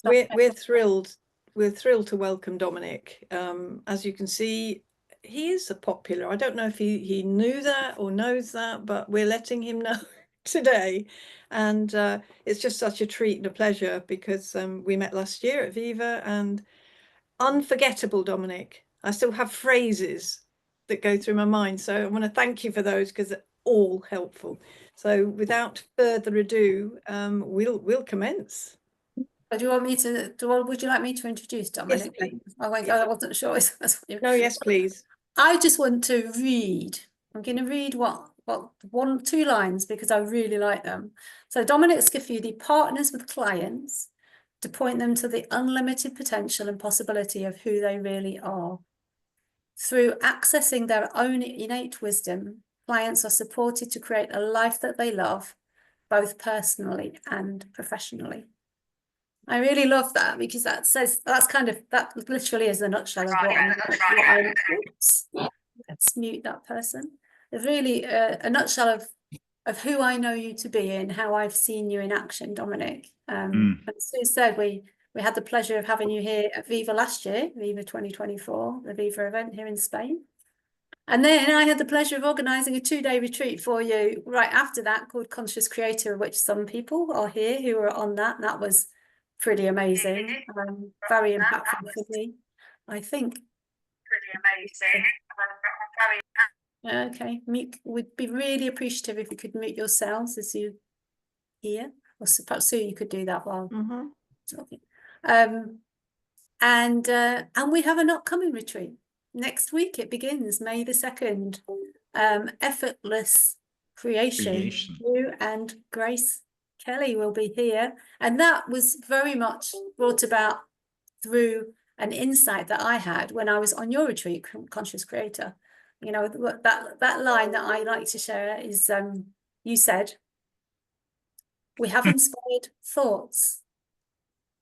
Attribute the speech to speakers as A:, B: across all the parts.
A: We're thrilled. We're thrilled to welcome Dominic. As you can see, he is a popular. I don't know if he knew that or knows that, but we're letting him know today. And it's just such a treat and a pleasure because we met last year at Viva, and unforgettable, Dominic. I still have phrases that go through my mind. So I want to thank you for those because they're all helpful. So without further ado, we'll commence.
B: Do you want me to? Would you like me to introduce Dominic?
A: Yes, please.
B: Oh my God, I wasn't sure.
A: No, yes, please.
B: I just want to read. I'm going to read two lines because I really like them. So Dominic Scaffidi partners with clients to point them to the unlimited potential and possibility of who they really are. Through accessing their own innate wisdom, clients are supported to create a life that they love, both personally and professionally. I really love that because that literally is the nutshell of oops, let's mute that person. It's really a nutshell of who I know you to be and how I've seen you in action, Dominic. And Sue said we had the pleasure of having you here at Viva last year, Viva 2024, the Viva event here in Spain. And then I had the pleasure of organising a 2-day retreat for you right after that called Conscious Creator, which some people are here who were on that. And that was pretty amazing, very impactful for me, I think. Okay, we'd be really appreciative if you could mute yourselves as you here, or perhaps Sue, you could do that while talking. And we have an upcoming retreat next week. It begins May the 2nd. Effortless creation. You and Grace Kelly will be here, and that was very much brought about through an insight that I had when I was on your retreat, Conscious Creator. You know, that line that I like to share is you said, we have inspired thoughts,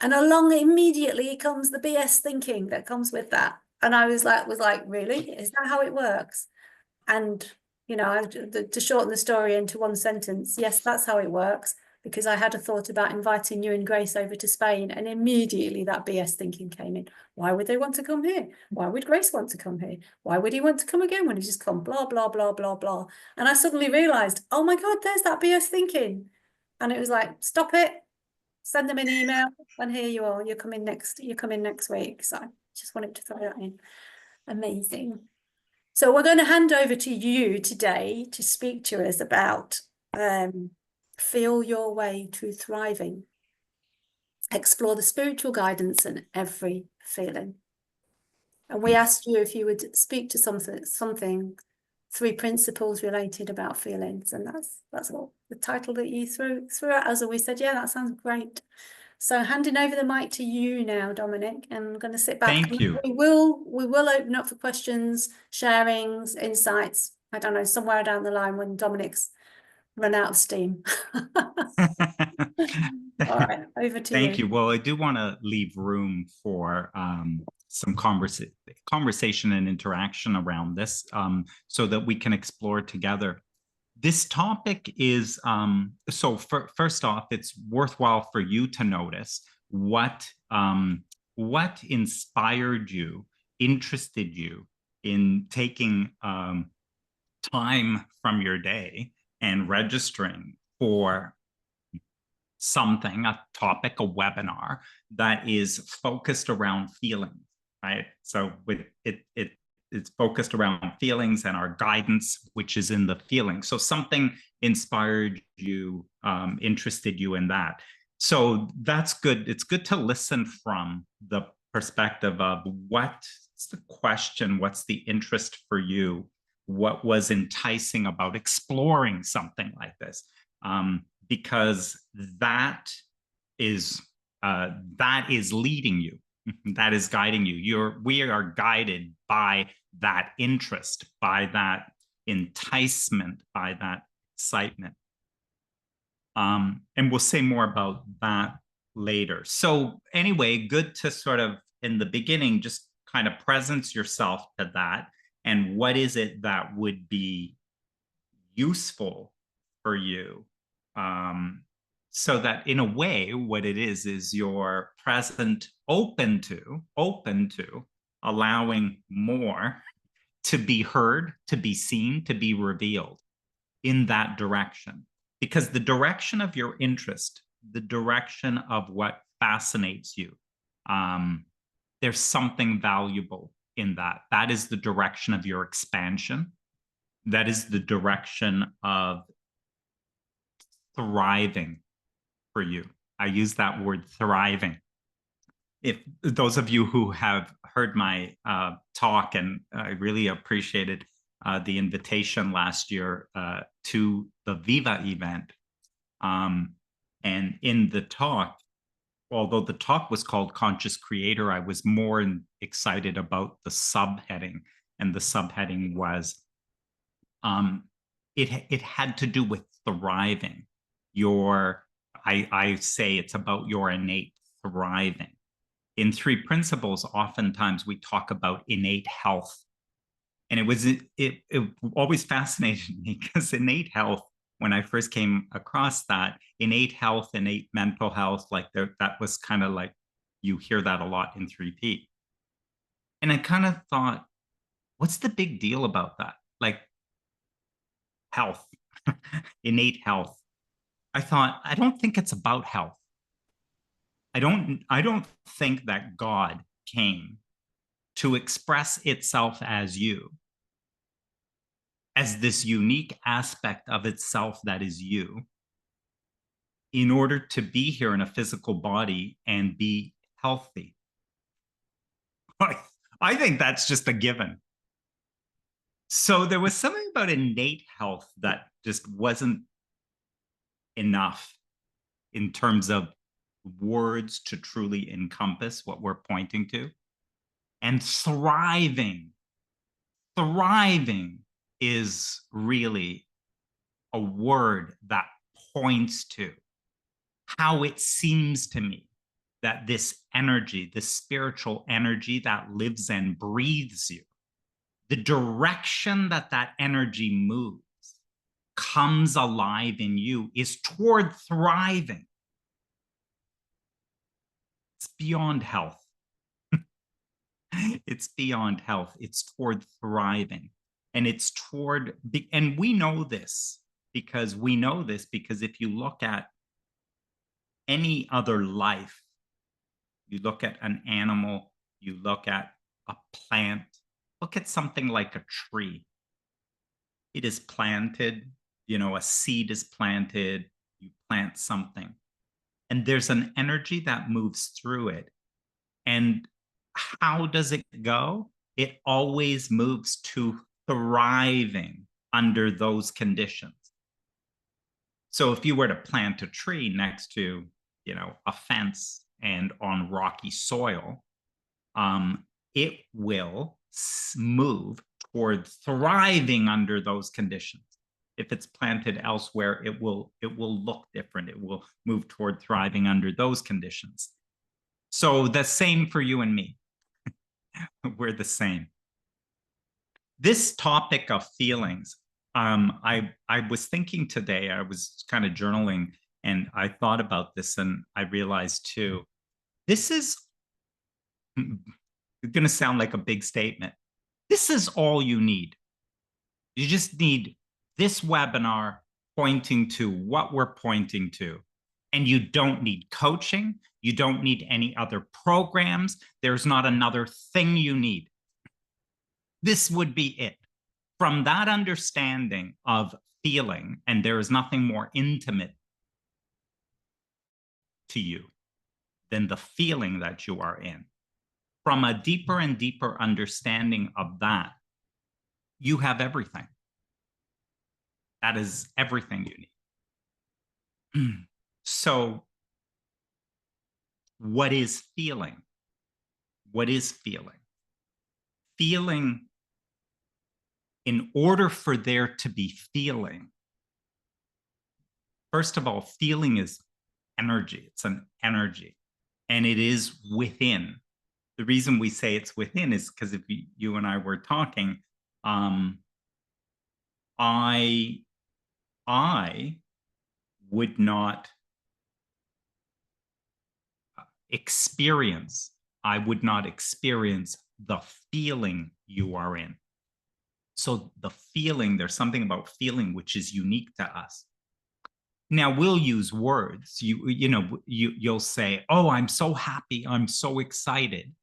B: and along immediately comes the BS thinking that comes with that. And I was like, really? Is that how it works? And you know, to shorten the story into one sentence, yes, that's how it works. Because I had a thought about inviting you and Grace over to Spain, and immediately that BS thinking came in. Why would they want to come here? Why would Grace want to come here? Why would he want to come again when he's just come? Blah, blah, blah, blah, blah. And I suddenly realised, oh my God, there's that BS thinking. And it was like, stop it, send them an email, and here you are. You're coming next week. So I just wanted to throw that in. Amazing. So we're going to hand over to you today to speak to us about feel your way to thriving. Explore the spiritual guidance in every feeling. And we asked you if you would speak to something 3 principles related about feelings, and that's what the title that you threw at us, and we said, yeah, that sounds great. So handing over the mic to you now, Dominic, and I'm going to sit back.
C: Thank you.
B: We will open up for questions, sharings, insights. I don't know, somewhere down the line when Dominic's run out of steam. All right, over to you.
C: Thank you. Well, I do want to leave room for some conversation and interaction around this so that we can explore together. This topic is, first off, it's worthwhile for you to notice what inspired you, interested you in taking time from your day and registering for something, a topic, a webinar that is focused around feelings, right? So it's focused around feelings and our guidance, which is in the feelings. So something inspired you, interested you in that. So that's good. It's good to listen from the perspective of what's the question, what's the interest for you, what was enticing about exploring something like this, because that is leading you. That is guiding you. We are guided by that interest, by that enticement, by that excitement. And we'll say more about that later. So anyway, good to sort of, in the beginning, just kind of presence yourself to that. And what is it that would be useful for you? So that in a way, what it is you're present, open to allowing more to be heard, to be seen, to be revealed in that direction. Because the direction of your interest, the direction of what fascinates you, there's something valuable in that. That is the direction of your expansion. That is the direction of thriving for you. I use that word, thriving. If those of you who have heard my talk, and I really appreciated the invitation last year to the Viva event. And in the talk, although the talk was called Conscious Creator, I was more excited about the subheading. And the subheading was, it had to do with thriving. I say it's about your innate thriving. In 3 principles, oftentimes we talk about innate health. And it always fascinated me because innate health, when I first came across that, innate health, innate mental health, like that was kind of like, you hear that a lot in 3P. And I kind of thought, what's the big deal about that? Like health, innate health. I thought, I don't think it's about health. I don't think that God came to express itself as you, as this unique aspect of itself that is you, in order to be here in a physical body and be healthy. I think that's just a given. So there was something about innate health that just wasn't enough in terms of words to truly encompass what we're pointing to. And thriving is really a word that points to how it seems to me that this energy, this spiritual energy that lives and breathes you, the direction that that energy moves, comes alive in you, is toward thriving. It's beyond health. It's beyond health. It's toward thriving. And it's toward, and we know this because if you look at any other life, you look at an animal, you look at a plant, look at something like a tree. It is planted, a seed is planted, you plant something, and there's an energy that moves through it. And how does it go? It always moves to thriving under those conditions. So if you were to plant a tree next to, a fence and on rocky soil, it will move toward thriving under those conditions. If it's planted elsewhere, it will look different. It will move toward thriving under those conditions. So the same for you and me. We're the same. This topic of feelings, I was thinking today, I was kind of journaling, and I thought about this, and I realized too, this is going to sound like a big statement. This is all you need. You just need this webinar pointing to what we're pointing to. And you don't need coaching. You don't need any other programs. There's not another thing you need. This would be it. From that understanding of feeling, and there is nothing more intimate to you than the feeling that you are in. From a deeper and deeper understanding of that, you have everything. That is everything you need. So, what is feeling? What is feeling? Feeling, in order for there to be feeling, first of all, feeling is energy. It's an energy, and it is within. The reason we say it's within is because if you and I were talking, I would not experience. I would not experience the feeling you are in. So the feeling, there's something about feeling which is unique to us. Now we'll use words. You'll say, "Oh, I'm so happy. I'm so excited."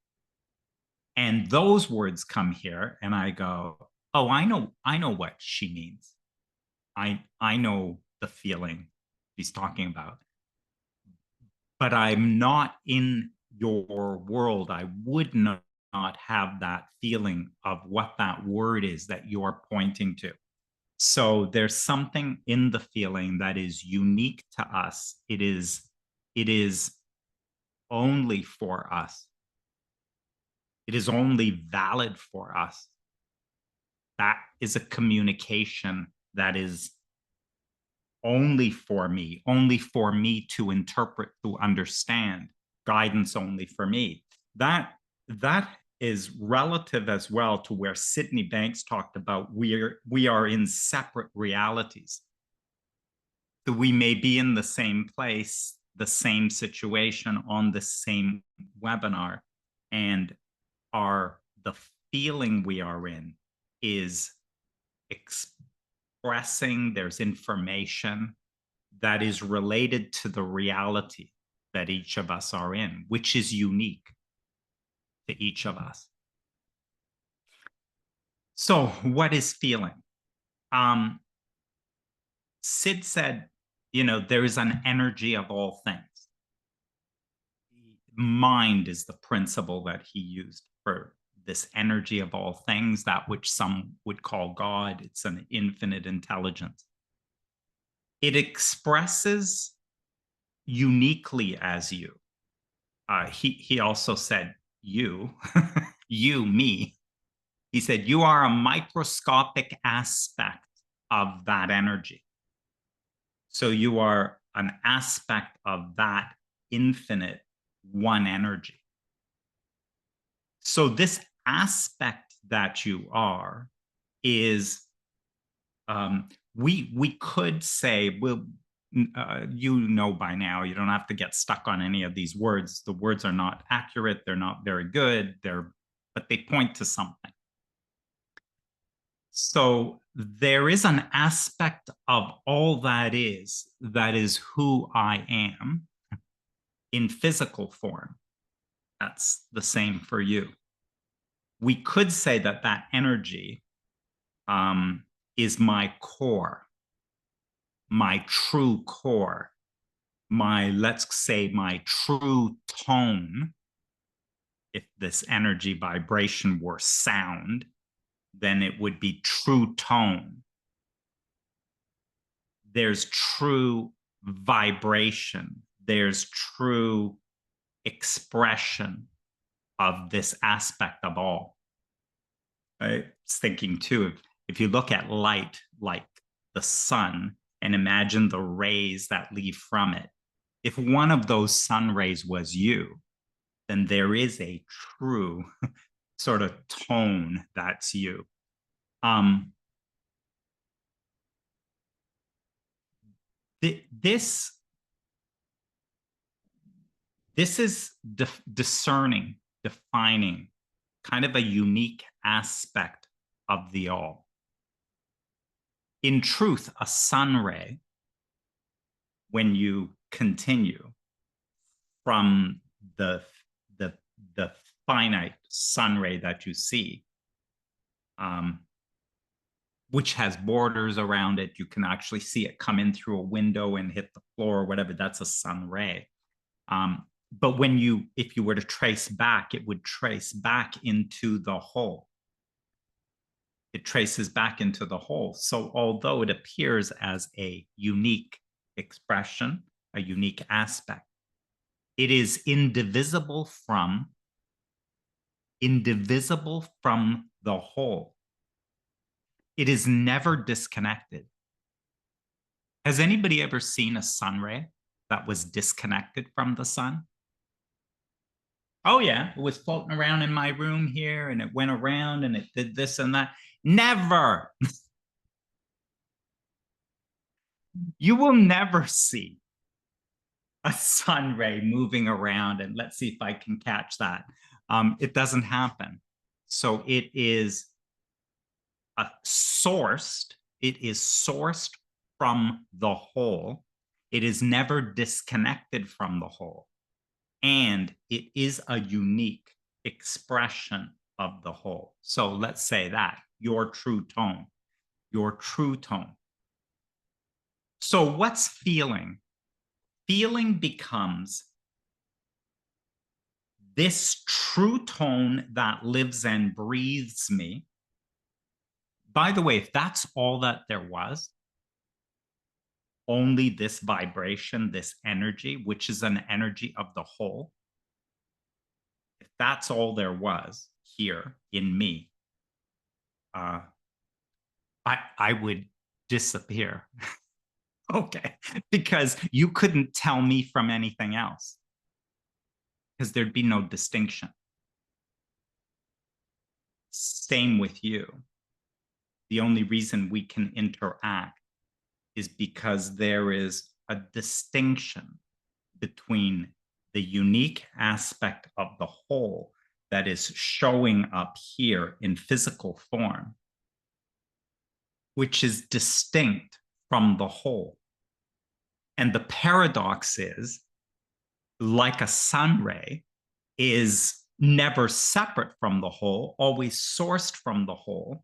C: And those words come here and I go, "Oh, I know what she means. I know the feeling she's talking about." But I'm not in your world. I would not have that feeling of what that word is that you're pointing to. So there's something in the feeling that is unique to us. It is only for us. It is only valid for us. That is a communication that is only for me to interpret, to understand, guidance only for me. That is relative as well to where Sydney Banks talked about we are in separate realities. So we may be in the same place, the same situation, on the same webinar, and the feeling we are in is expressing, there's information that is related to the reality that each of us are in, which is unique to each of us. So what is feeling? Sid said, there is an energy of all things. Mind is the principle that he used for this energy of all things, that which some would call God. It's an infinite intelligence. It expresses uniquely as you. He also said, you, you, me. He said, you are a microscopic aspect of that energy. So you are an aspect of that infinite one energy. So this aspect that you are is, we could say, well, by now, you don't have to get stuck on any of these words. The words are not accurate. They're not very good. But they point to something. So there is an aspect of all that is who I am in physical form. That's the same for you. We could say that energy is my core, my true core, let's say my true tone. If this energy vibration were sound, then it would be true tone. There's true vibration. There's true expression of this aspect of all. I was thinking too, if you look at light like the sun and imagine the rays that leave from it, if one of those sun rays was you, then there is a true sort of tone that's you. This is discerning, defining, kind of a unique aspect of the all. In truth, a sun ray, when you continue from the finite sun ray that you see, which has borders around it, you can actually see it come in through a window and hit the floor or whatever, that's a sun ray. But if you were to trace back, it would trace back into the whole. It traces back into the whole. So although it appears as a unique expression, a unique aspect, it is indivisible from the whole. It is never disconnected. Has anybody ever seen a sun ray that was disconnected from the sun? Oh yeah, it was floating around in my room here and it went around and it did this and that. Never. You will never see a sun ray moving around and let's see if I can catch that. It doesn't happen. So it is sourced. It is sourced from the whole. It is never disconnected from the whole. And it is a unique expression of the whole. So let's say that, your true tone, your true tone. So what's feeling? Feeling becomes this true tone that lives and breathes me. By the way, if that's all that there was, only this vibration, this energy, which is an energy of the whole, if that's all there was here in me, I would disappear. Okay, because you couldn't tell me from anything else, because there'd be no distinction. Same with you. The only reason we can interact is because there is a distinction between the unique aspect of the whole that is showing up here in physical form, which is distinct from the whole. And the paradox is, like a sun ray, is never separate from the whole, always sourced from the whole,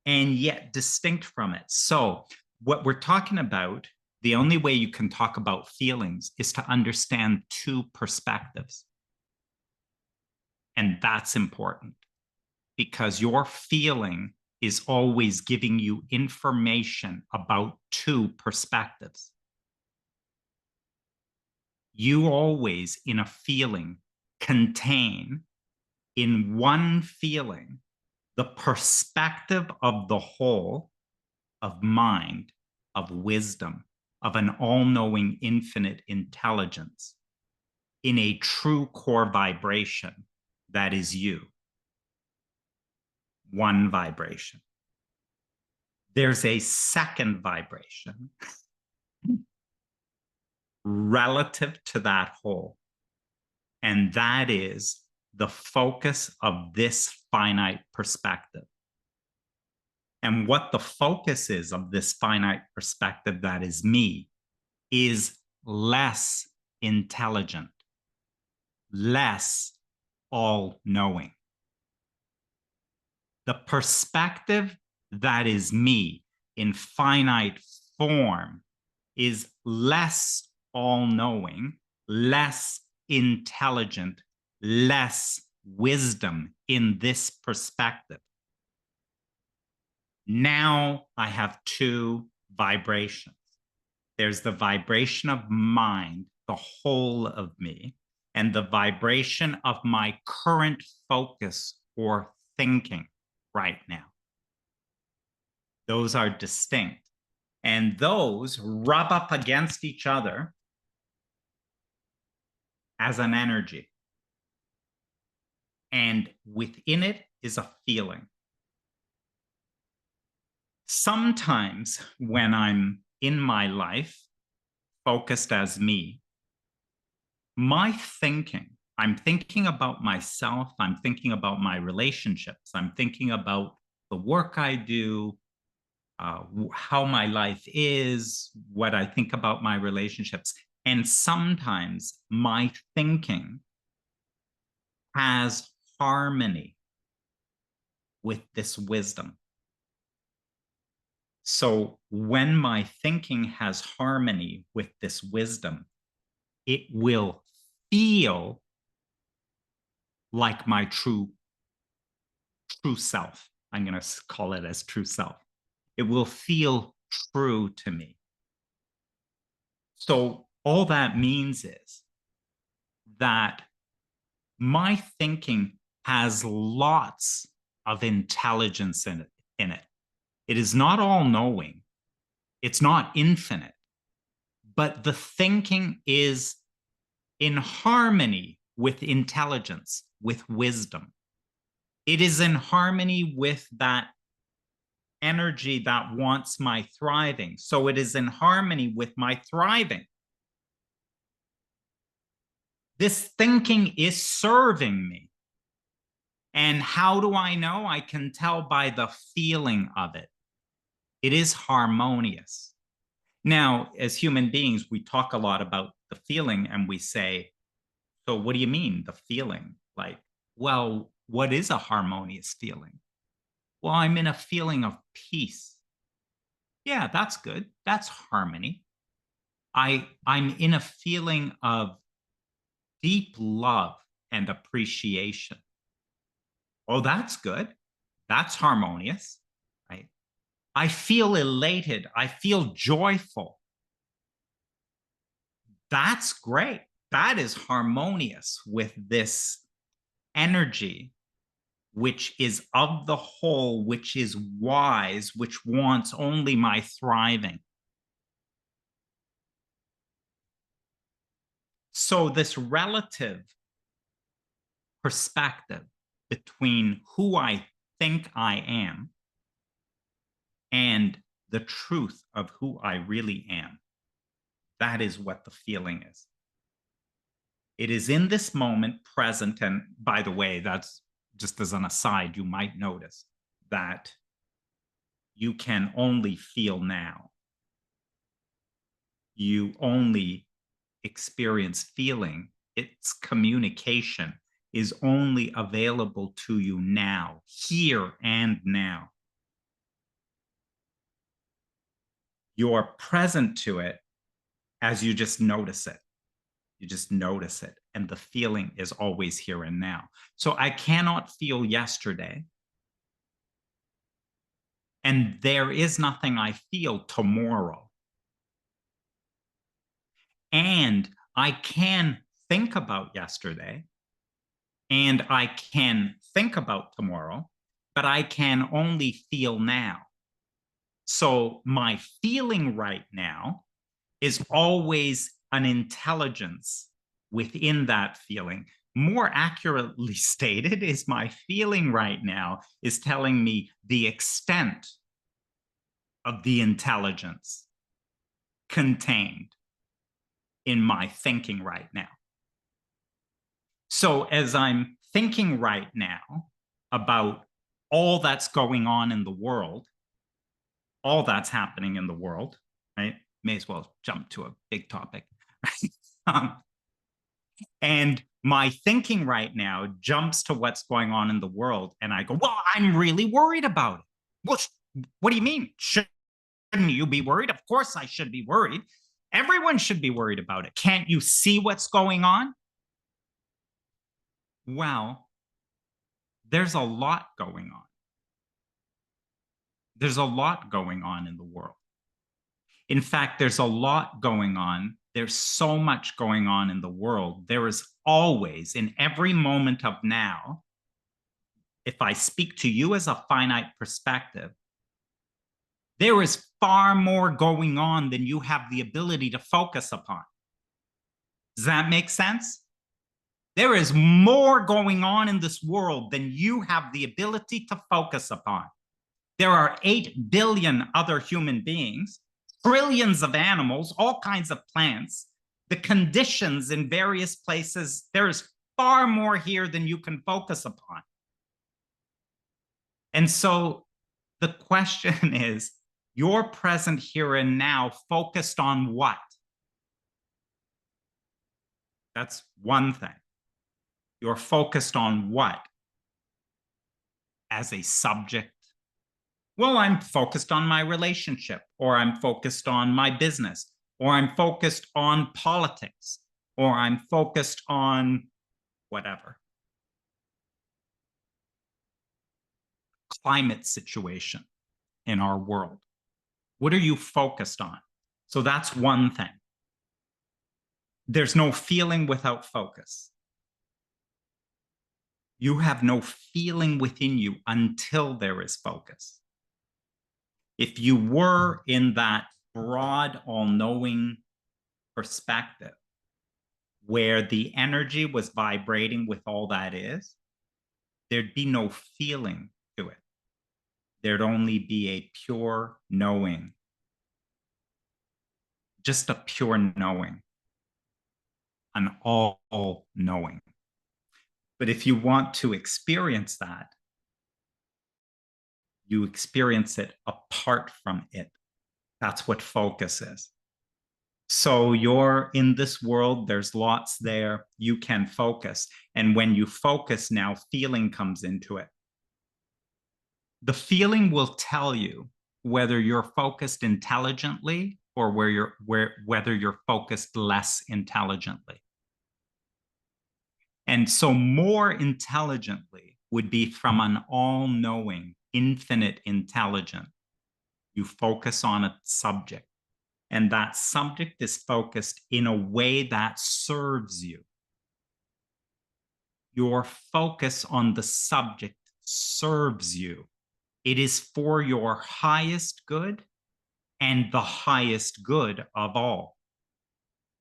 C: and yet distinct from it. So what we're talking about, the only way you can talk about feelings is to understand two perspectives. And that's important, because your feeling is always giving you information about two perspectives. You always, in a feeling, contain in one feeling the perspective of the whole, of mind, of wisdom, of an all-knowing infinite intelligence, in a true core vibration that is you. One vibration. There's a second vibration relative to that whole, and that is the focus of this finite perspective. And what the focus is of this finite perspective that is me is less intelligent, less all-knowing. The perspective that is me in finite form is less all-knowing, less intelligent, less wisdom in this perspective. Now I have two vibrations. There's the vibration of mind, the whole of me, and the vibration of my current focus or thinking right now. Those are distinct. And those rub up against each other as an energy. And within it is a feeling. Sometimes when I'm in my life, focused as me, my thinking, I'm thinking about myself, I'm thinking about my relationships, I'm thinking about the work I do, how my life is, what I think about my relationships. And sometimes my thinking has harmony with this wisdom. So when my thinking has harmony with this wisdom, it will feel like my true self. I'm going to call it as true self. It will feel true to me. So all that means is that my thinking has lots of intelligence in it. It is not all-knowing. It's not infinite. But the thinking is in harmony with intelligence, with wisdom. It is in harmony with that energy that wants my thriving. So it is in harmony with my thriving. This thinking is serving me. And how do I know? I can tell by the feeling of it. It is harmonious. Now, as human beings, we talk a lot about the feeling and we say, so what do you mean, the feeling? Like, well, what is a harmonious feeling? Well, I'm in a feeling of peace. Yeah, that's good. That's harmony. I'm in a feeling of deep love and appreciation. Oh, that's good. That's harmonious, right? I feel elated. I feel joyful. That's great. That is harmonious with this energy, which is of the whole, which is wise, which wants only my thriving. So this relative perspective between who I think I am and the truth of who I really am, that is what the feeling is. It is in this moment present. And by the way, that's just as an aside, you might notice that you can only feel now. You only experience feeling. Its communication is only available to you now, here and now. You're present to it as you just notice it. You just notice it. And the feeling is always here and now. So I cannot feel yesterday. And there is nothing I feel tomorrow. And I can think about yesterday. And I can think about tomorrow. But I can only feel now. So my feeling right now is always an intelligence within that feeling. More accurately stated, is my feeling right now is telling me the extent of the intelligence contained in my thinking right now. So as I'm thinking right now about all that's going on in the world, all that's happening in the world, right? May as well jump to a big topic, right? And my thinking right now jumps to what's going on in the world. And I go, well, I'm really worried about it. Well, what do you mean? Shouldn't you be worried? Of course I should be worried. Everyone should be worried about it. Can't you see what's going on? Well, there's a lot going on. There's a lot going on in the world. In fact, there's a lot going on. There's so much going on in the world. There is always, in every moment of now, if I speak to you as a finite perspective, there is far more going on than you have the ability to focus upon. Does that make sense? There is more going on in this world than you have the ability to focus upon. There are 8 billion other human beings, trillions of animals, all kinds of plants, the conditions in various places. There is far more here than you can focus upon. And so the question is, you're present here and now, focused on what? That's one thing. You're focused on what? As a subject. Well, I'm focused on my relationship, or I'm focused on my business, or I'm focused on politics, or I'm focused on whatever. Climate situation in our world. What are you focused on? So that's one thing. There's no feeling without focus. You have no feeling within you until there is focus. If you were in that broad, all-knowing perspective where the energy was vibrating with all that is, there'd be no feeling to it. There'd only be a pure knowing. Just a pure knowing. an all-knowing. But if you want to experience that, you experience it apart from it. That's what focus is. So you're in this world, there's lots there, you can focus. And when you focus now, feeling comes into it. The feeling will tell you whether you're focused intelligently or whether you're focused less intelligently. And so more intelligently would be from an all-knowing, infinite intelligence. You focus on a subject, and that subject is focused in a way that serves you. Your focus on the subject serves you. It is for your highest good and the highest good of all.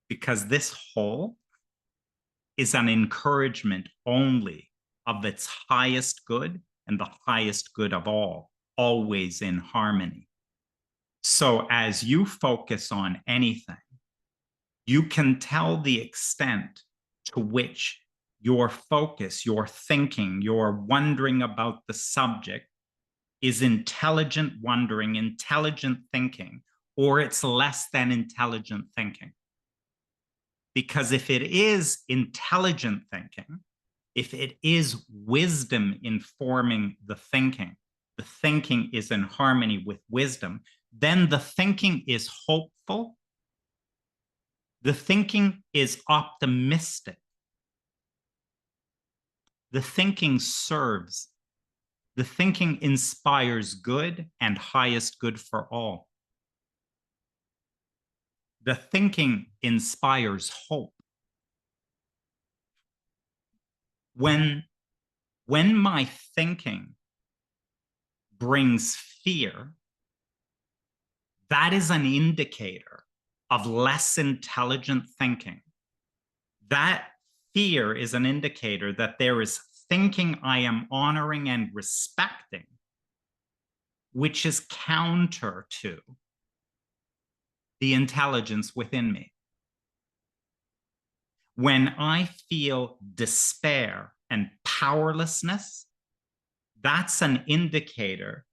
C: Because this whole is an encouragement only of its highest good and the highest good of all, always in harmony. So as you focus on anything, you can tell the extent to which your focus, your thinking, your wondering about the subject is intelligent wondering, intelligent thinking, or it's less than intelligent thinking. Because if it is intelligent thinking, if it is wisdom informing the thinking is in harmony with wisdom, then the thinking is hopeful. The thinking is optimistic. The thinking serves. The thinking inspires good and highest good for all. The thinking inspires hope. When my thinking brings fear, that is an indicator of less intelligent thinking. That fear is an indicator that there is thinking I am honoring and respecting, which is counter to the intelligence within me. When I feel despair and powerlessness, that's an indicator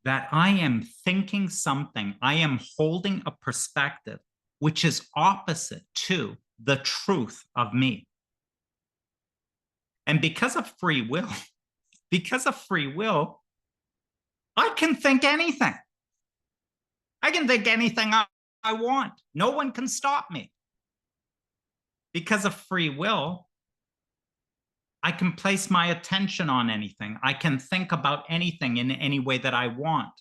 C: that I am thinking something, I am holding a perspective which is opposite to the truth of me. And because of free will, I can think anything. I can think anything I want. No one can stop me. Because of free will, I can place my attention on anything. I can think about anything in any way that I want.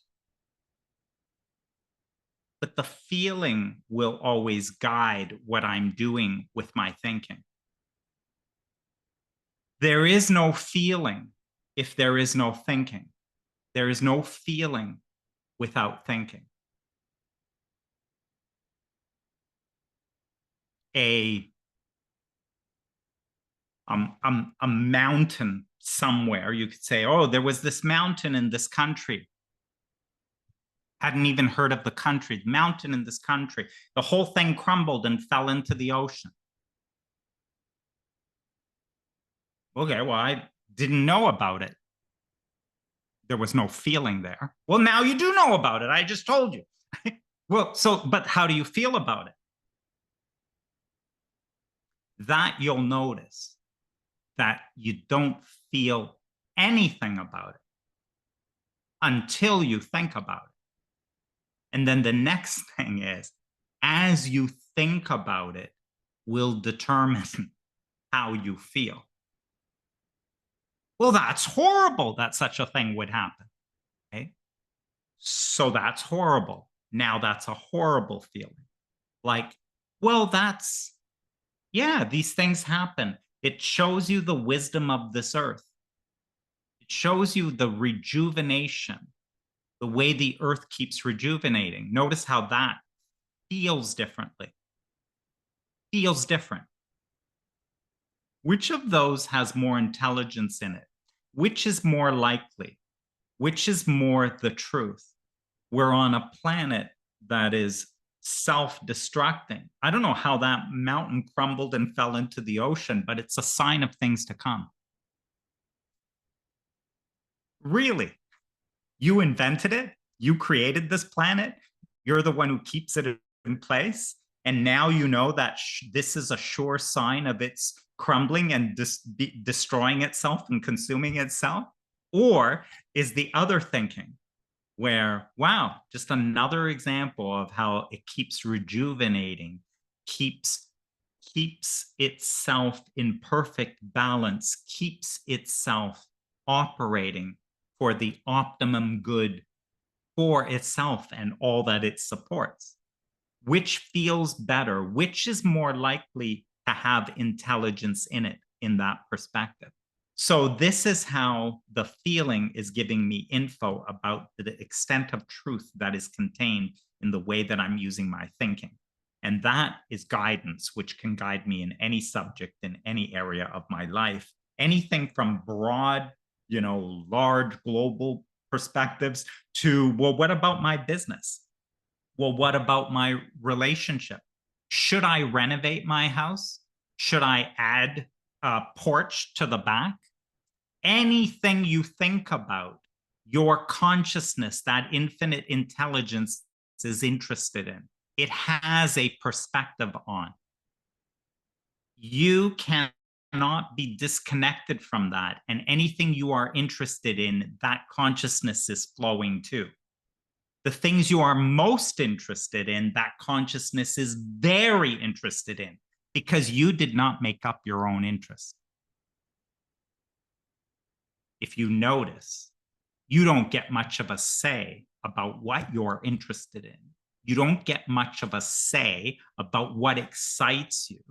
C: But the feeling will always guide what I'm doing with my thinking. There is no feeling if there is no thinking. There is no feeling without thinking. A mountain somewhere, you could say, oh, there was this mountain in this country. Hadn't even heard of the country, the mountain in this country. The whole thing crumbled and fell into the ocean. Okay, well, I didn't know about it. There was no feeling there. Well, now you do know about it. I just told you. Well, but how do you feel about it? That you'll notice that you don't feel anything about it until you think about it. And then the next thing is, as you think about it, will determine how you feel. Well, that's horrible that such a thing would happen. Okay? So that's horrible. Now that's a horrible feeling. Like, well, yeah, these things happen. It shows you the wisdom of this earth. It shows you the rejuvenation, the way the earth keeps rejuvenating. Notice how that feels differently. Feels different. Which of those has more intelligence in it? Which is more likely? Which is more the truth? We're on a planet that is self-destructing. I don't know how that mountain crumbled and fell into the ocean, but it's a sign of things to come. Really, you invented it. You created this planet. You're the one who keeps it in place. And now you know that this is a sure sign of its crumbling and destroying itself and consuming itself? Or is the other thinking where, wow, just another example of how it keeps rejuvenating, keeps itself in perfect balance, keeps itself operating for the optimum good for itself and all that it supports? Which feels better? Which is more likely to have intelligence in it in that perspective? So this is how the feeling is giving me info about the extent of truth that is contained in the way that I'm using my thinking. And that is guidance, which can guide me in any subject, in any area of my life. Anything from broad, large global perspectives to, well, what about my business? Well, what about my relationship? Should I renovate my house? Should I add a porch to the back? Anything you think about, your consciousness, that infinite intelligence is interested in. It has a perspective on. You cannot be disconnected from that. And anything you are interested in, that consciousness is flowing to. The things you are most interested in, that consciousness is very interested in, because you did not make up your own interest. If you notice, you don't get much of a say about what you're interested in. You don't get much of a say about what excites you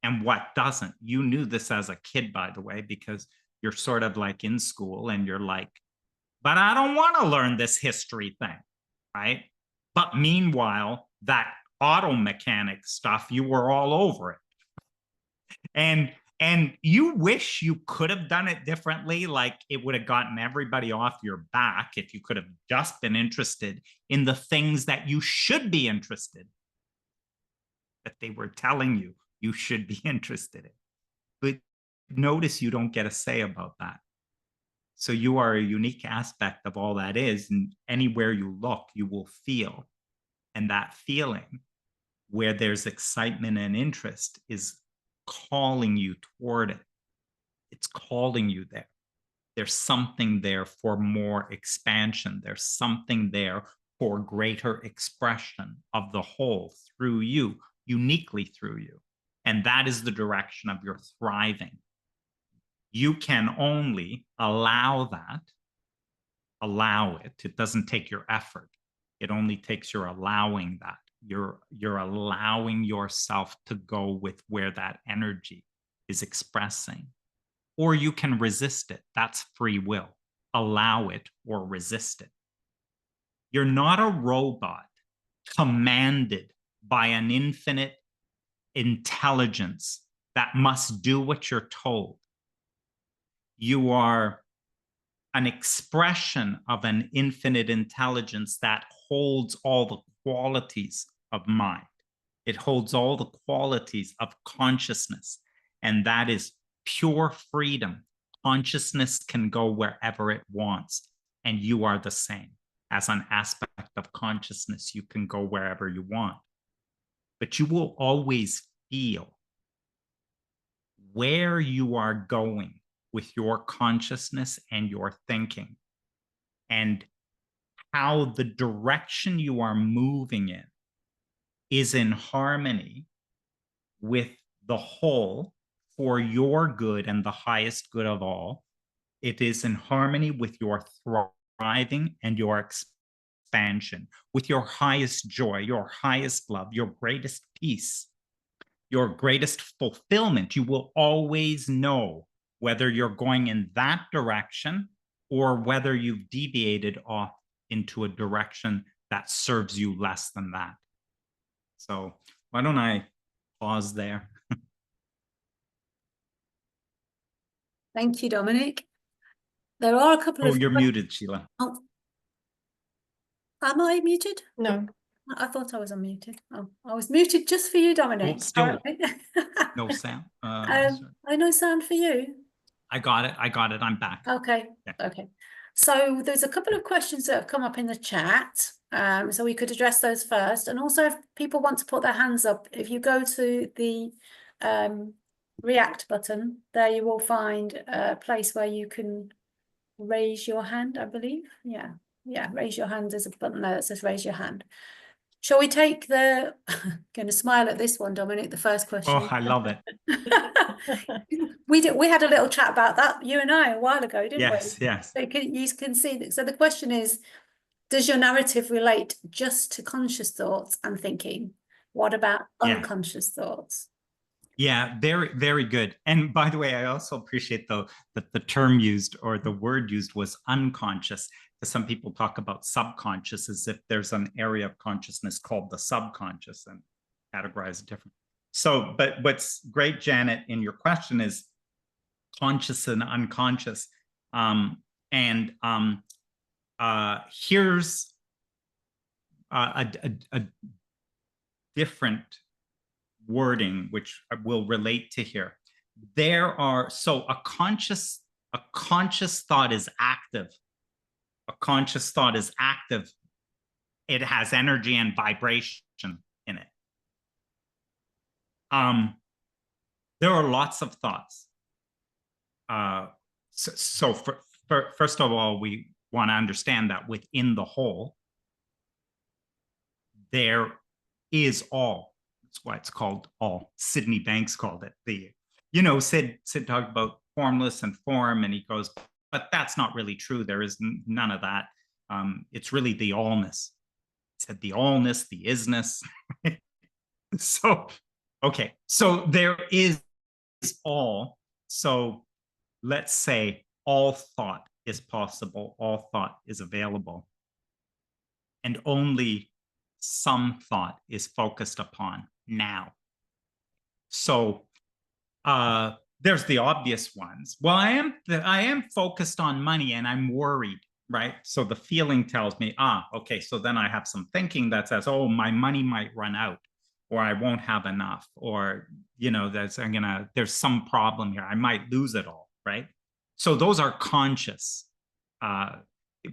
C: and what doesn't. You knew this as a kid, by the way, because you're sort of like in school and you're like, but I don't want to learn this history thing, right? But meanwhile, that auto mechanic stuff, you were all over it. And you wish you could have done it differently, like it would have gotten everybody off your back if you could have just been interested in the things that you should be interested in, that they were telling you you should be interested in. But notice you don't get a say about that. So you are a unique aspect of all that is, and anywhere you look, you will feel. And that feeling, where there's excitement and interest, is calling you toward it. It's calling you there. There's something there for more expansion. There's something there for greater expression of the whole through you, uniquely through you. And that is the direction of your thriving. You can only allow that, allow it. It doesn't take your effort. It only takes your allowing that. You're allowing yourself to go with where that energy is expressing. Or you can resist it. That's free will. Allow it or resist it. You're not a robot commanded by an infinite intelligence that must do what you're told. You are an expression of an infinite intelligence that holds all the qualities of mind. It holds all the qualities of consciousness, and that is pure freedom. Consciousness can go wherever it wants, and you are the same. As an aspect of consciousness, you can go wherever you want. But you will always feel where you are going with your consciousness and your thinking, and how the direction you are moving in is in harmony with the whole for your good and the highest good of all. It is in harmony with your thriving and your expansion, with your highest joy, your highest love, your greatest peace, your greatest fulfillment. You will always know whether you're going in that direction or whether you've deviated off into a direction that serves you less than that. So why don't I pause there?
B: Thank you, Dominic. There are a couple of...
C: Oh, you're muted, Sheila.
B: Oh. Am I muted?
A: No.
B: I thought I was unmuted. Oh, I was muted just for you, Dominic.
C: Oh, still
B: apparently.
C: no sound.
B: No sound for you.
C: I got it. I'm back.
B: Okay.
C: Yeah.
B: Okay. So there's a couple of questions that have come up in the chat. So we could address those first. And also, if people want to put their hands up, if you go to the react button, there you will find a place where you can raise your hand, I believe. Yeah. Yeah. Raise your hand. There's a button there that says raise your hand. Shall we take the, going to smile at this one, Dominic, the first question.
C: Oh, I love it.
B: We had a little chat about that, you and I, a while ago, didn't we?
C: Yes.
B: So you can see that. So the question is, does your narrative relate just to conscious thoughts and thinking? What about unconscious thoughts?
C: Yeah, very, very good. And by the way, I also appreciate that the term used or the word used was unconscious. Because some people talk about subconscious as if there's an area of consciousness called the subconscious and categorize it different. So, but what's great, Janet, in your question is conscious and unconscious. Here's a different wording which will relate to here. There are, so a conscious thought is active. A conscious thought is active. It has energy and vibration in it. There are lots of thoughts. So first of all, we want to understand that within the whole, there is all. That's why it's called all. Sydney Banks called it Sid talked about formless and form, and he goes, but that's not really true. There is none of that. It's really the allness. He said the allness, the isness. So, okay. So there is all. So let's say all thought is possible. All thought is available. And only some thought is focused upon now. So there's the obvious ones. Well, I am focused on money and I'm worried, right? So the feeling tells me, okay, so then I have some thinking that says, oh, my money might run out, or I won't have enough, or there's some problem here. I might lose it all, right? So those are conscious.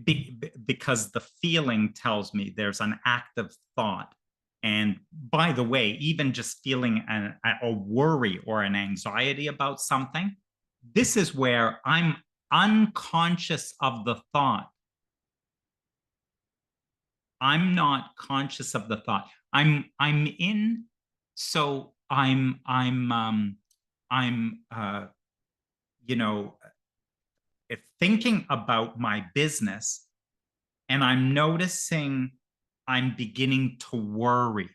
C: Because the feeling tells me there's an active thought. And by the way, even just feeling a worry or an anxiety about something, this is where I'm unconscious of the thought. I'm not conscious of the thought. I'm thinking about my business, and I'm noticing I'm beginning to worry.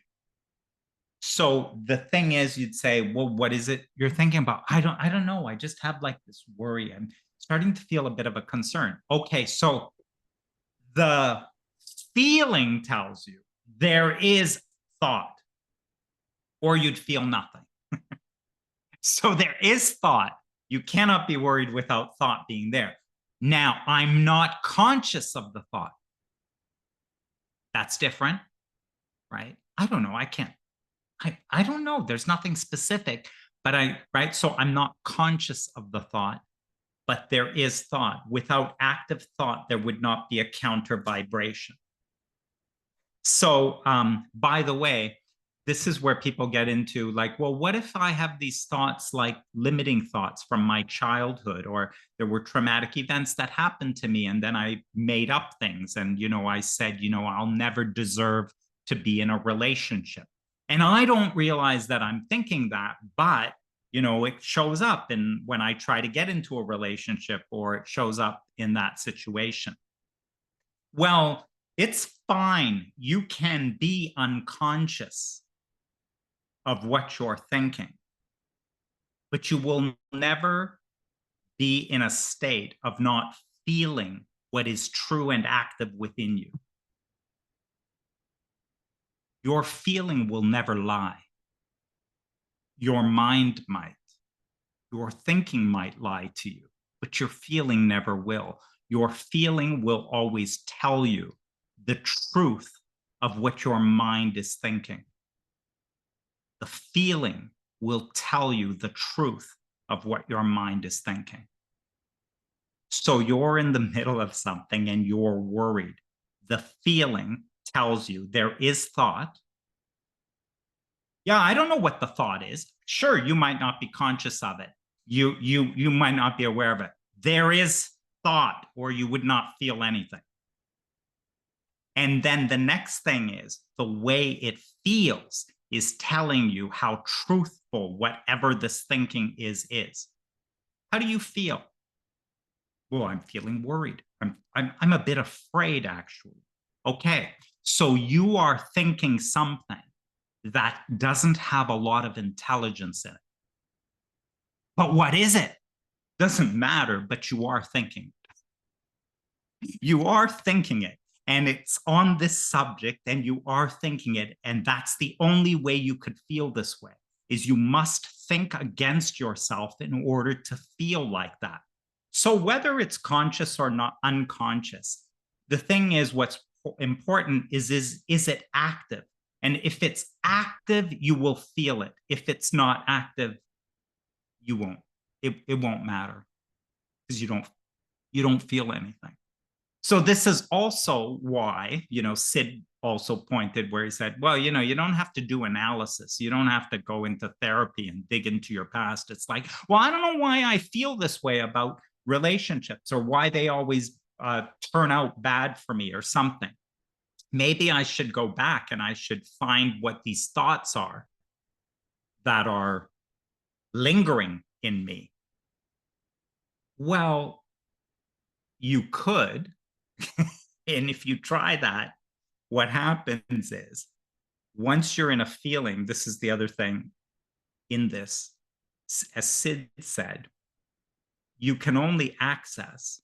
C: So the thing is, you'd say, well, what is it you're thinking about? I don't know. I just have like this worry. I'm starting to feel a bit of a concern. Okay, so the feeling tells you there is thought, or you'd feel nothing. So there is thought. You cannot be worried without thought being there. Now, I'm not conscious of the thought. That's different, right? I don't know. I don't know. There's nothing specific, but right? So I'm not conscious of the thought, but there is thought. Without active thought, there would not be a counter vibration. So, by the way, this is where people get into like, well, what if I have these thoughts, like limiting thoughts from my childhood, or there were traumatic events that happened to me, and then I made up things. And, I said, I'll never deserve to be in a relationship. And I don't realize that I'm thinking that, but, it shows up when I try to get into a relationship, or it shows up in that situation. Well, it's fine. You can be unconscious of what you're thinking, but you will never be in a state of not feeling what is true and active within you. Your feeling will never lie. Your mind might. Your thinking might lie to you, but your feeling never will. Your feeling will always tell you the truth of what your mind is thinking. The feeling will tell you the truth of what your mind is thinking. So you're in the middle of something and you're worried. The feeling tells you there is thought. Yeah, I don't know what the thought is. Sure, you might not be conscious of it. You might not be aware of it. There is thought, or you would not feel anything. And then the next thing is the way it feels is telling you how truthful whatever this thinking is. How do you feel? Well, I'm feeling worried. I'm a bit afraid, actually. Okay, so you are thinking something that doesn't have a lot of intelligence in it. But what is it? Doesn't matter, but you are thinking. You are thinking it, and it's on this subject, and you are thinking it, and that's the only way you could feel this way, is you must think against yourself in order to feel like that. So whether it's conscious or not unconscious, the thing is, what's important is it active? And if it's active, you will feel it. If it's not active, you won't. It won't matter, because you don't feel anything. So this is also why, Sid also pointed where he said, well, you don't have to do analysis. You don't have to go into therapy and dig into your past. It's like, well, I don't know why I feel this way about relationships, or why they always turn out bad for me or something. Maybe I should go back and I should find what these thoughts are that are lingering in me. Well, you could. And if you try that, what happens is, once you're in a feeling, this is the other thing in this, as Sid said, you can only access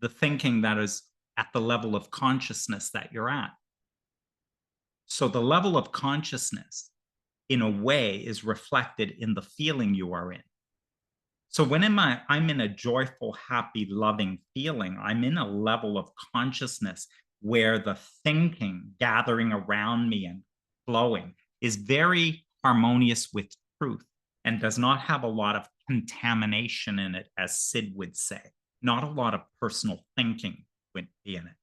C: the thinking that is at the level of consciousness that you're at. So the level of consciousness, in a way, is reflected in the feeling you are in. So when I'm in a joyful, happy, loving feeling, I'm in a level of consciousness where the thinking gathering around me and flowing is very harmonious with truth and does not have a lot of contamination in it, as Sid would say. Not a lot of personal thinking would be in it.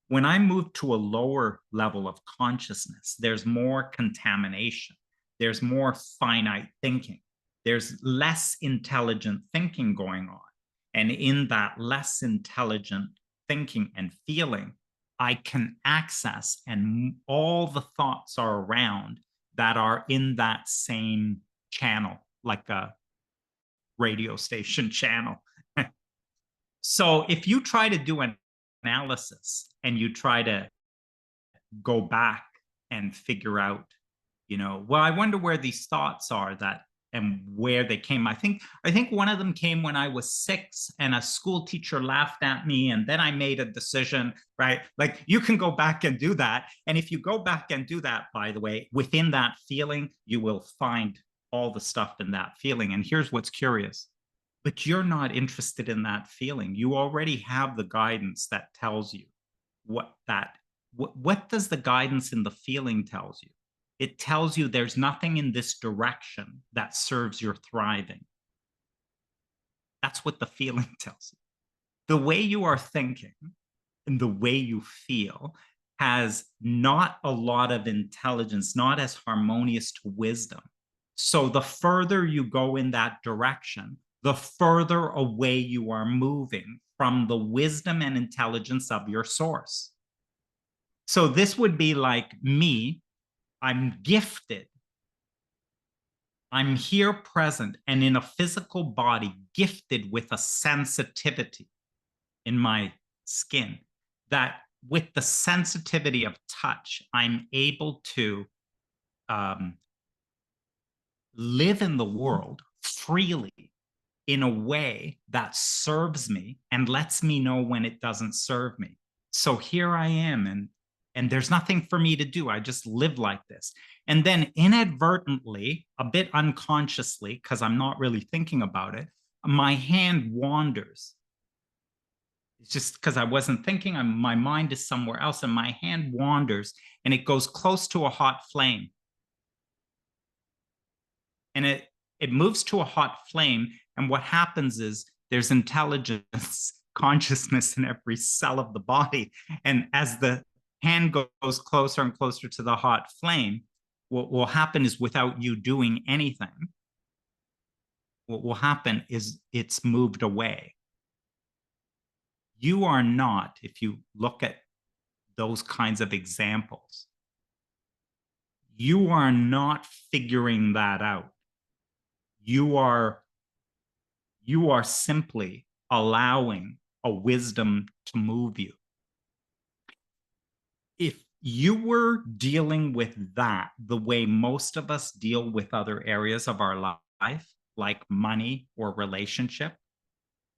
C: When I move to a lower level of consciousness, there's more contamination. There's more finite thinking. There's less intelligent thinking going on. And in that less intelligent thinking and feeling, I can access, and all the thoughts are around that are in that same channel, like a radio station channel. So if you try to do an analysis and you try to go back and figure out, well, I wonder where these thoughts are that and where they came. I think one of them came when I was 6 and a school teacher laughed at me, and then I made a decision, right? Like, you can go back and do that. And if you go back and do that, by the way, within that feeling, you will find all the stuff in that feeling. And here's what's curious. But you're not interested in that feeling. You already have the guidance that tells you what does the guidance in the feeling tells you? It tells you there's nothing in this direction that serves your thriving. That's what the feeling tells you. The way you are thinking and the way you feel has not a lot of intelligence, not as harmonious to wisdom. So the further you go in that direction, the further away you are moving from the wisdom and intelligence of your source. So this would be like me. I'm gifted. I'm here present and in a physical body, gifted with a sensitivity in my skin, that with the sensitivity of touch, I'm able to live in the world freely in a way that serves me and lets me know when it doesn't serve me. So here I am, and there's nothing for me to do. I just live like this. And then inadvertently, a bit unconsciously, because I'm not really thinking about it, my hand wanders. It's just because I wasn't thinking. My mind is somewhere else, and my hand wanders, and it goes close to a hot flame. And it moves to a hot flame, and what happens is there's intelligence, consciousness in every cell of the body. And as the hand goes closer and closer to the hot flame, what will happen is, without you doing anything, what will happen is it's moved away. You are not, if you look at those kinds of examples, you are not figuring that out. You are simply allowing a wisdom to move you. If you were dealing with that the way most of us deal with other areas of our life, like money or relationship,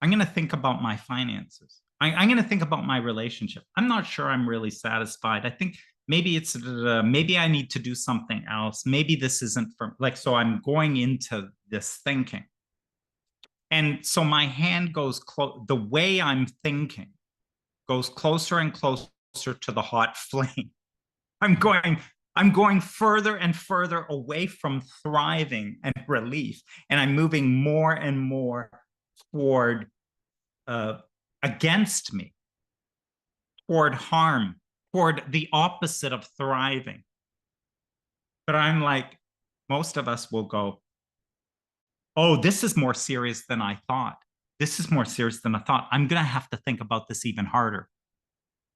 C: I'm going to think about my finances. I'm going to think about my relationship. I'm not sure I'm really satisfied. I think maybe it's, maybe I need to do something else. Maybe this isn't for, like, so I'm going into this thinking. And so my hand goes close, the way I'm thinking goes closer and closer to the hot flame. I'm going further and further away from thriving and relief. And I'm moving more and more toward against me, toward harm, toward the opposite of thriving. But I'm like, most of us will go, oh, this is more serious than I thought. This is more serious than I thought. I'm going to have to think about this even harder.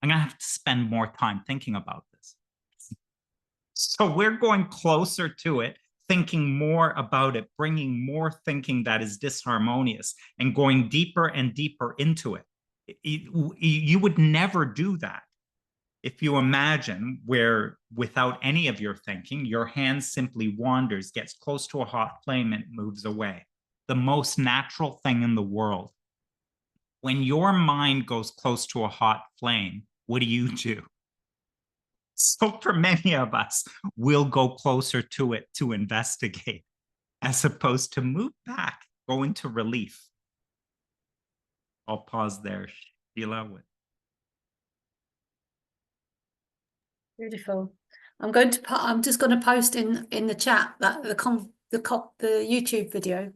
C: I'm going to have to spend more time thinking about this. So we're going closer to it, thinking more about it, bringing more thinking that is disharmonious, and going deeper and deeper into it. You would never do that if you imagine where, without any of your thinking, your hand simply wanders, gets close to a hot flame, and moves away. The most natural thing in the world. When your mind goes close to a hot flame, what do? So for many of us, we'll go closer to it to investigate, as opposed to move back, go into relief. I'll pause there, Sheila.
B: Beautiful. I'm just going to post in the chat that the YouTube video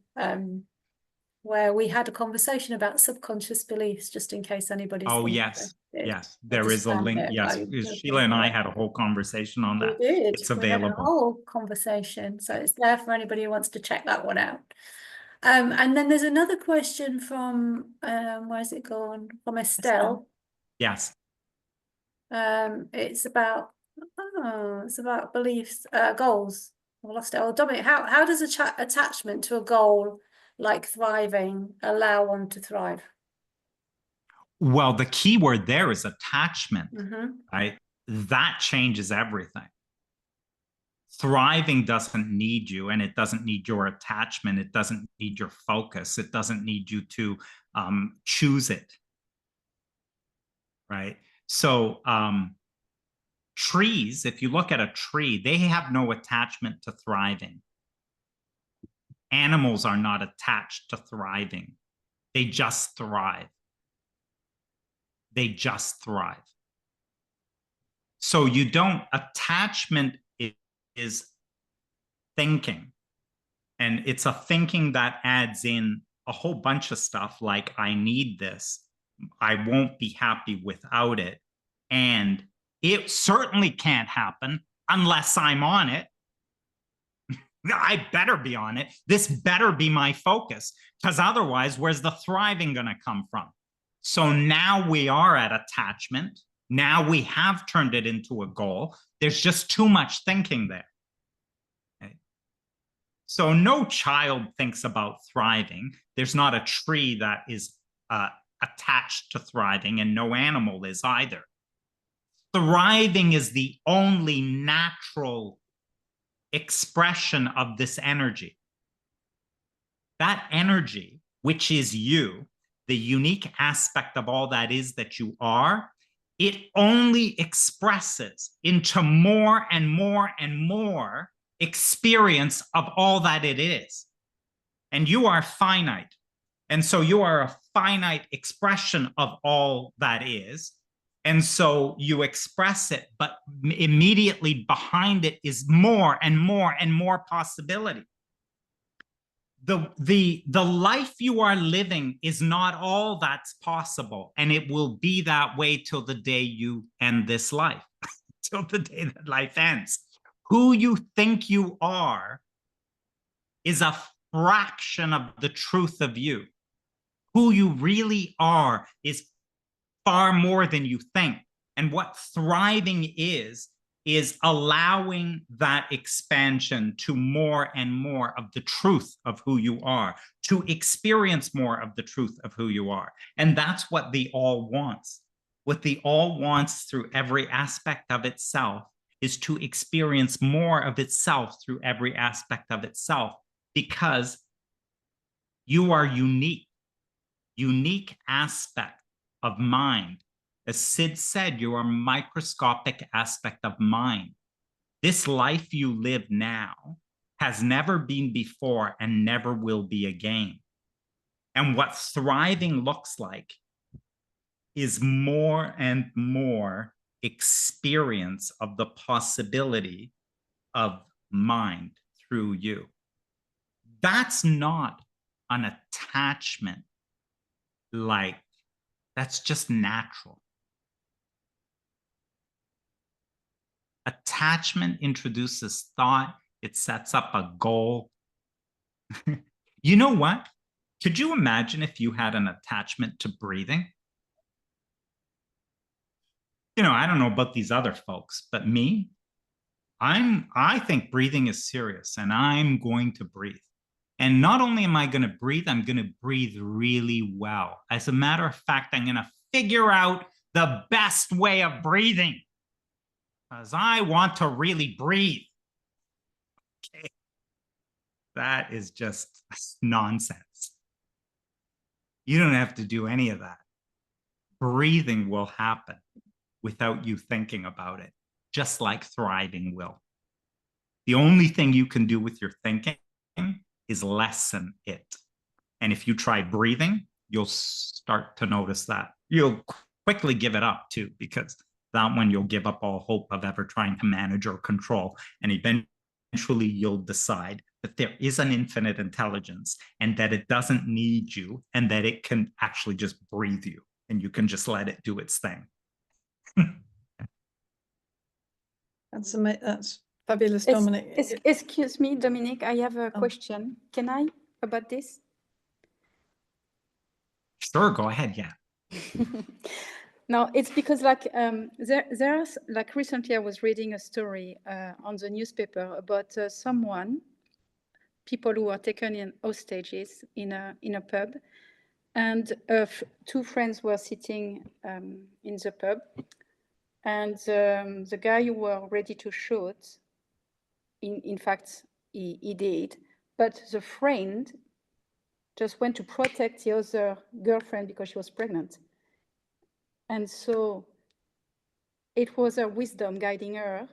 B: where we had a conversation about subconscious beliefs, just in case anybody's
C: interested. Yes, there is a link. Yes, Sheila and I had a whole conversation on that.
B: We did.
C: It's available.
B: We had a whole conversation, so it's there for anybody who wants to check that one out. And then there's another question from where's it gone? From Estelle.
C: Yes.
B: It's about beliefs, goals. I lost it. Oh, Dominic, how does attachment to a goal like thriving allow one to thrive?
C: Well, the key word there is attachment,
B: Mm-hmm.
C: right? That changes everything. Thriving doesn't need you, and it doesn't need your attachment. It doesn't need your focus. It doesn't need you to choose it, right? So trees, if you look at a tree, they have no attachment to thriving. Animals are not attached to thriving. They just thrive. They just thrive. So you don't, attachment is thinking. And it's a thinking that adds in a whole bunch of stuff like, I need this. I won't be happy without it. And it certainly can't happen unless I'm on it. I better be on it. This better be my focus, because otherwise, where's the thriving going to come from? So now we are at attachment. Now we have turned it into a goal. There's just too much thinking there. Okay. So no child thinks about thriving. There's not a tree that is attached to thriving, and no animal is either. Thriving is the only natural expression of this energy. That energy, which is you, the unique aspect of all that is that you are, it only expresses into more and more and more experience of all that it is. And you are finite. And so you are a finite expression of all that is. And so you express it, but immediately behind it is more and more and more possibility. The life you are living is not all that's possible, and it will be that way till the day you end this life, till the day that life ends. Who you think you are is a fraction of the truth of you. Who you really are is far more than you think. And what thriving is allowing that expansion to more and more of the truth of who you are, to experience more of the truth of who you are. And that's what the all wants. What the all wants through every aspect of itself is to experience more of itself through every aspect of itself, because you are unique aspect of mind. As Sid said, you are a microscopic aspect of mind. This life you live now has never been before and never will be again. And what thriving looks like is more and more experience of the possibility of mind through you. That's not an attachment, like, that's just natural. Attachment introduces thought. It sets up a goal. You know what? Could you imagine if you had an attachment to breathing? You know, I don't know about these other folks, but me, I think breathing is serious, and I'm going to breathe. And not only am I going to breathe, I'm going to breathe really well. As a matter of fact, I'm going to figure out the best way of breathing, because I want to really breathe. Okay. That is just nonsense. You don't have to do any of that. Breathing will happen without you thinking about it, just like thriving will. The only thing you can do with your thinking is lessen it. And if you try breathing, you'll start to notice that. You'll quickly give it up too, because that one you'll give up all hope of ever trying to manage or control. And eventually you'll decide that there is an infinite intelligence and that it doesn't need you, and that it can actually just breathe you, and you can just let it do its thing.
A: That's fabulous, Dominic.
D: Excuse me, Dominic, I have a question. Can I about this?
C: Sure, go ahead. Yeah.
D: No, it's because like there's like recently I was reading a story on the newspaper about people who were taken in hostages in a pub, and two friends were sitting in the pub, and the guy who were ready to shoot, in fact, he did, but the friend just went to protect the other girlfriend because she was pregnant. And so it was her wisdom guiding her.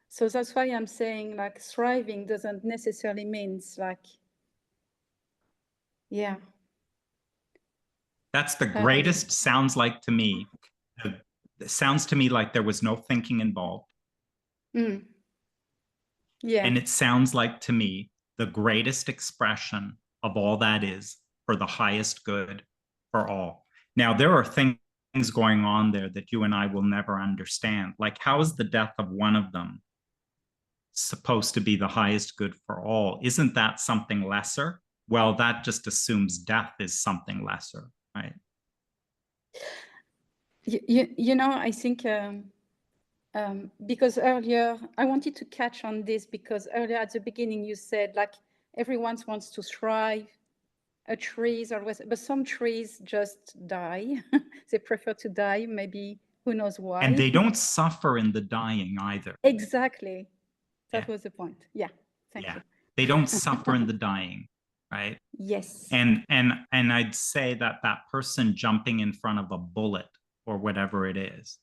D: So that's why I'm saying, like, thriving doesn't necessarily mean like, yeah.
C: That's the greatest, sounds like to me. It sounds to me like there was no thinking involved.
D: Yeah.
C: And it sounds like to me the greatest expression of all that is for the highest good for all. Now, there are things going on there that you and I will never understand. Like, how is the death of one of them supposed to be the highest good for all? Isn't that something lesser? Well, that just assumes death is something lesser, right?
D: You know, I think because earlier I wanted to catch on this, because earlier at the beginning you said, like, everyone wants to thrive. Trees always, but some trees just die. They prefer to die, maybe, who knows why.
C: And they don't suffer in the dying either.
D: Exactly. That was the point. Yeah. Thank you.
C: They don't suffer in the dying, right?
D: Yes.
C: And I'd say that that person jumping in front of a bullet or whatever it is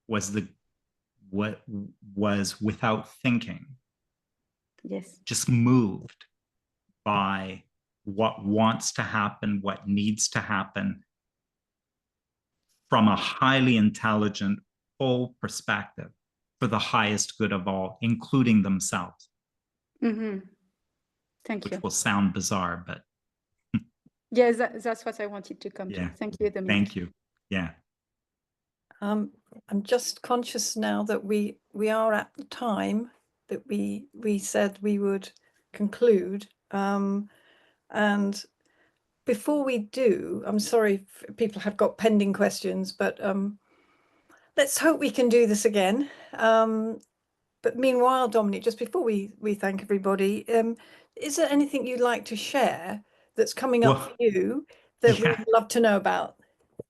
C: was without thinking.
D: Yes.
C: Just moved. by what wants to happen, what needs to happen from a highly intelligent, full perspective for the highest good of all, including themselves.
D: Mm-hmm. Thank you.
C: Which will sound bizarre, but
D: yeah, that's what I wanted to come
C: yeah.
D: to. Thank you, Dominic.
C: Thank you. Yeah.
A: I'm just conscious now that we are at the time that we said we would conclude. And before we do, I'm sorry if people have got pending questions, but let's hope we can do this again. But meanwhile, Dominic, just before we thank everybody, is there anything you'd like to share that's coming up for you that we'd love to know about?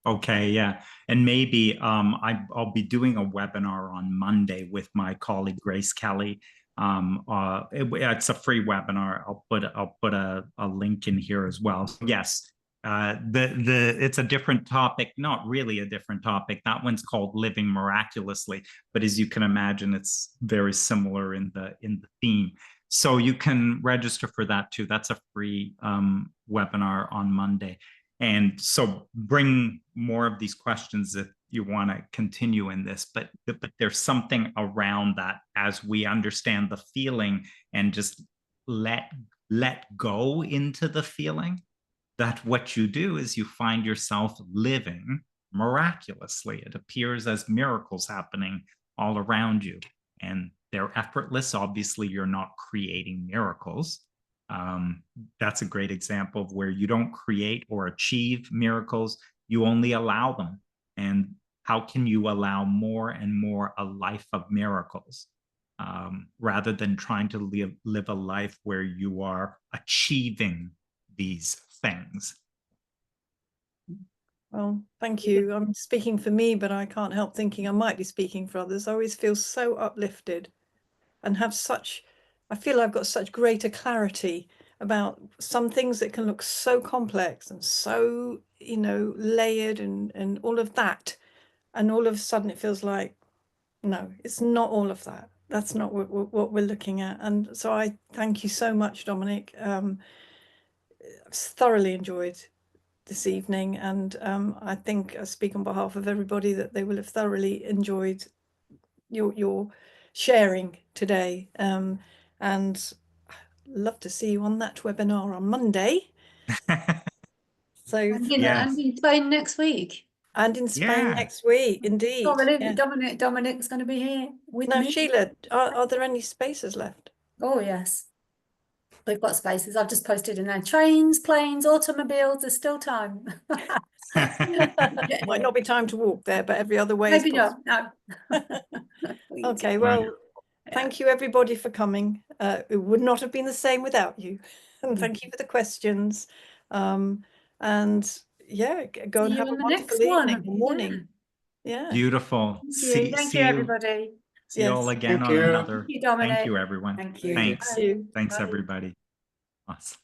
C: Okay, yeah. And maybe I'll be doing a webinar on Monday with my colleague Grace Kelly. It's a free webinar. I'll put a link in here as well. Yes, it's a different topic, not really a different topic. That one's called Living Miraculously, but as you can imagine, it's very similar in the theme. So you can register for that too. That's a free webinar on Monday. And so bring more of these questions if you want to continue in this, but there's something around that as we understand the feeling and just let go into the feeling, that what you do is you find yourself living miraculously. It appears as miracles happening all around you, and they're effortless. Obviously, you're not creating miracles. That's a great example of where you don't create or achieve miracles, you only allow them. And how can you allow more and more a life of miracles, rather than trying to live a life where you are achieving these things?
A: Well, thank you. I'm speaking for me, but I can't help thinking I might be speaking for others. I always feel so uplifted and have such, I feel I've got such greater clarity about some things that can look so complex and so, you know, layered and all of that. And all of a sudden it feels like, no, it's not all of that. That's not what we're looking at. And so I thank you so much, Dominic. I've thoroughly enjoyed this evening, and I think I speak on behalf of everybody that they will have thoroughly enjoyed your sharing today, and love to see you on that webinar on Monday. So
B: and in Spain next week.
A: And in Spain next week, indeed.
B: Dominic's going to be here with
A: now,
B: me.
A: Sheila, are there any spaces left?
B: Oh, yes. We've got spaces. I've just posted in there. Trains, planes, automobiles, there's still time.
A: Might not be time to walk there, but every other way
B: Maybe
A: is possible.
B: no.
A: Okay, well, thank you everybody for coming. It would not have been the same without you. And thank you for the questions. And yeah, go and have a wonderful evening or morning. Yeah.
C: Beautiful.
B: Thank you, everybody.
C: See you all again on another.
B: Thank you, Dominic.
C: Thank you, everyone.
B: Thank you.
C: Thanks. Thanks, everybody. Awesome.